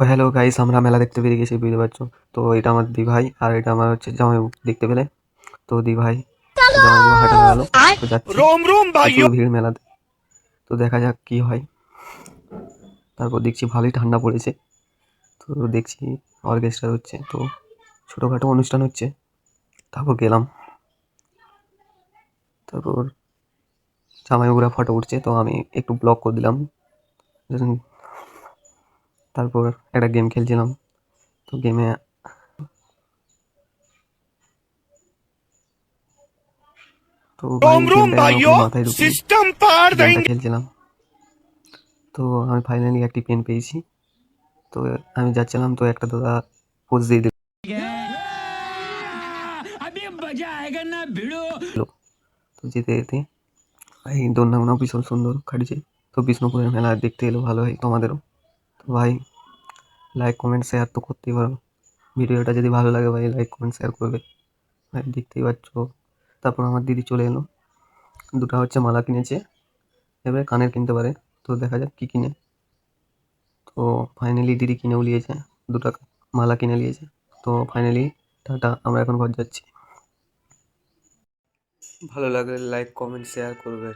তো hello guys, আমরা মেলা দেখতে বেরিয়ে গেছি, বুঝতে পারছো। তো এটা আমার দি ভাই আর এটা আমার হচ্ছে জামাই। দেখতে পেলে তো দি ভাই জামাই হাঁটা লাগালো। তো যাচ্ছি, रोम रोम প্রচুর भाइयों। ভিড় মেলাতে। তো দেখা যাক কি হয়। তারপর দেখছি ভালোই ঠান্ডা পড়েছে। তো দেখছি অর্কেস্ট্রা হচ্ছে, তো ছোটোখাটো অনুষ্ঠান হচ্ছে। তারপর গেলাম, তারপর জামাই ওরা ফটো উঠছে, তো আমি একটু ব্লগ করে দিলাম। তারপর একটা গেম খেলছিলাম, তো গেমে তো ভাই रोम रोम গেমটা এখনো भाइयों। মাথায় ঢুকিনি। सिस्टम पार গেমটা देंगे। খেলছিলাম, তো আমি ফাইনালি একটি পেন পেয়েছি। তো আমি যাচ্ছিলাম, তো একটা দাদা পোজ দিয়ে দিল। তো যেতে যেতে ভাই দোলনাগুলো ভীষণ সুন্দর খাটিছে। তো বিষ্ণুপুরের মেলা দেখতে এলো, ভালো হয় তোমাদেরও। তো ভাই লাইক কমেন্ট শেয়ার তো করতেই পারো। ভিডিওটা যদি ভালো লাগে ভাই লাইক কমেন্ট শেয়ার করবে। ভাই দেখতেই পাচ্ছ। তারপর আমার দিদি চলে এলো, দুটো হচ্ছে মালা কিনেছে, এবারে কানের কিনতে পারে। তো দেখা যাক কি কিনে। তো ফাইনালি দিদি কিনেও নিয়েছে, দুটো মালা কিনে নিয়েছে। তো ফাইনালি টাটা, আমরা এখন ঘর যাচ্ছি। ভালো লাগলে লাইক কমেন্ট শেয়ার করবে।